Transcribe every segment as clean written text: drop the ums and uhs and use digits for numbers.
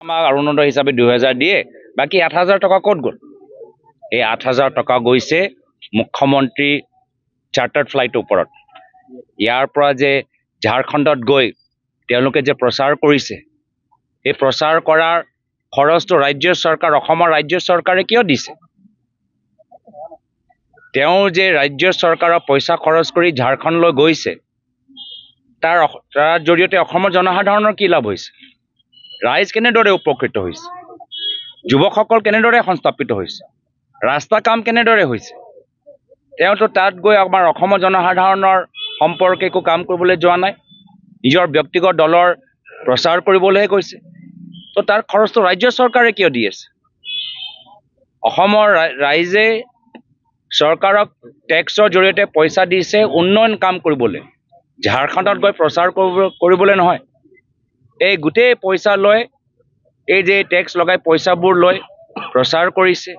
আমাক অৰুণোদয় হিচাপে 2000 দিয়ে, বাকী 8000 টকা ক'ত গ'ল? এই 8000 টকা গৈছে মুখ্যমন্ত্ৰী চাৰ্টাৰ্ড ফ্লাইটৰ ওপৰত। ইয়াৰ পৰা যে ঝাৰখণ্ডত গৈ তেওঁলোকে যে প্ৰচাৰ কৰিছে, এই প্ৰচাৰ কৰাৰ খৰচটো ৰাজ্য চৰকাৰ, অসমৰ ৰাজ্য চৰকাৰে কিয় দিছে? তেওঁ যে ৰাজ্য চৰকাৰৰ পইচা খৰচ কৰি ঝাৰখণ্ডলৈ গৈছে, তাৰ জৰিয়তে অসমৰ জনসাধাৰণৰ কি লাভ হৈছে? ৰাইজ কেনেদৰে উপকৃত হৈছে? যুৱকসকল কেনেদৰে সংস্থাপিত হৈছে? ৰাস্তা কাম কেনেদৰে হৈছে? তেওঁতো তাত গৈ আমাৰ অসমৰ জনসাধাৰণৰ সম্পৰ্কে একো কাম কৰিবলৈ যোৱা নাই, নিজৰ ব্যক্তিগত দলৰ প্ৰচাৰ কৰিবলৈহে গৈছে। তো তাৰ খৰচটো ৰাজ্য চৰকাৰে কিয় দি আছে? অসমৰ ৰাইজে চৰকাৰক টেক্সৰ জৰিয়তে পইচা দিছে উন্নয়ন কাম কৰিবলৈ, ঝাৰখণ্ডত গৈ প্ৰচাৰ কৰিবলৈ নহয়। এই গোটেই পইচা লৈ, এই যে টেক্স লগাই পইচাবোৰ লৈ প্ৰচাৰ কৰিছে,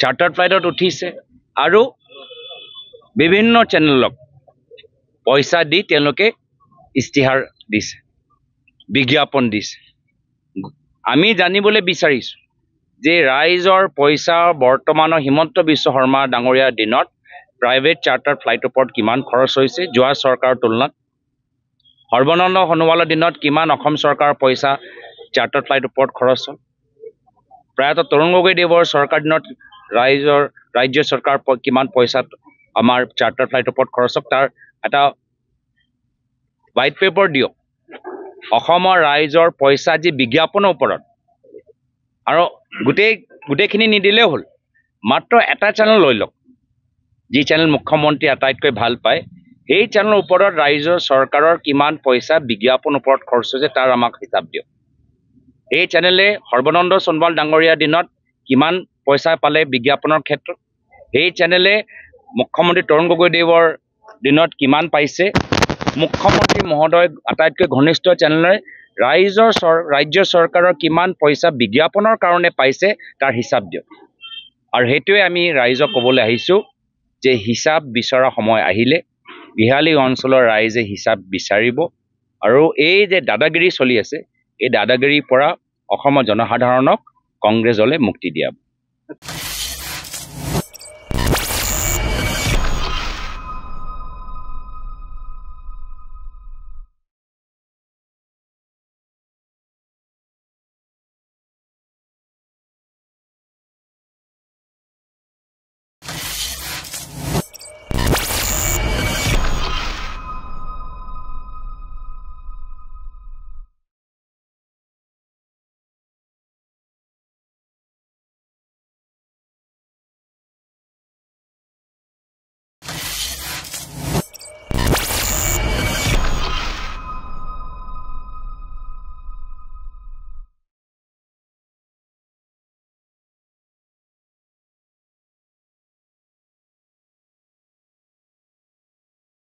চাৰ্টাৰ্ড ফ্লাইটত উঠিছে আৰু বিভিন্ন চেনেলক পইচা দি তেওঁলোকে ইস্তিহাৰ দিছে, বিজ্ঞাপন দিছে। আমি জানিবলৈ বিচাৰিছোঁ যে ৰাইজৰ পইচা বৰ্তমানৰ হিমন্ত বিশ্ব শৰ্মা ডাঙৰীয়াৰ দিনত প্ৰাইভেট চাৰ্টাৰ ফ্লাইটৰ ওপৰত কিমান খৰচ হৈছে যোৱা চৰকাৰৰ তুলনাত? সৰ্বানন্দ সোণোৱালৰ দিনত কিমান অসম চৰকাৰৰ পইচা চাৰ্টাৰ ফ্লাইটৰ ওপৰত খৰচ হ'ল? প্ৰায়তঃ তৰুণ গগৈদেৱৰ চৰকাৰ দিনত ৰাজ্য চৰকাৰৰ কিমান পইচা আমাৰ চাৰ্টাৰ ফ্লাইটৰ ওপৰত খৰচ হওক, তাৰ এটা হোৱাইট পেপাৰ দিয়ক। অসমৰ ৰাইজৰ পইচা যি বিজ্ঞাপনৰ ওপৰত, আৰু গোটেইখিনি নিদিলেও হ'ল, মাত্ৰ এটা চেনেল লৈ লওক, যি চেনেল মুখ্যমন্ত্ৰী আটাইতকৈ ভাল পায়, সেই চেনেলৰ ওপৰত ৰাইজৰ চৰকাৰৰ কিমান পইচা বিজ্ঞাপনৰ ওপৰত খৰচ হৈছে তাৰ আমাক হিচাপ দিয়ক। এই চেনেলে সৰ্বানন্দ সোণোৱাল ডাঙৰীয়াৰ দিনত কিমান পইচা পালে বিজ্ঞাপনৰ ক্ষেত্ৰত, সেই চেনেলে মুখ্যমন্ত্ৰী তৰুণ গগৈদেৱৰ দিনত কিমান পাইছে, মুখ্যমন্ত্ৰী মহোদয় আটাইতকৈ ঘনিষ্ঠ চেনেলে ৰাজ্য চৰকাৰৰ কিমান পইচা বিজ্ঞাপনৰ কাৰণে পাইছে তাৰ হিচাপ দিয়ক। আৰু সেইটোৱে আমি ৰাইজক ক'বলৈ আহিছোঁ যে হিচাপ বিচৰা সময় আহিলে বিহালী অঞ্চলৰ ৰাইজে হিচাপ বিচাৰিব, আৰু এই যে দাদাগিৰি চলি আছে, এই দাদাগিৰিৰ পৰা অসমৰ জনসাধাৰণক কংগ্ৰেছ দলে মুক্তি দিয়াব।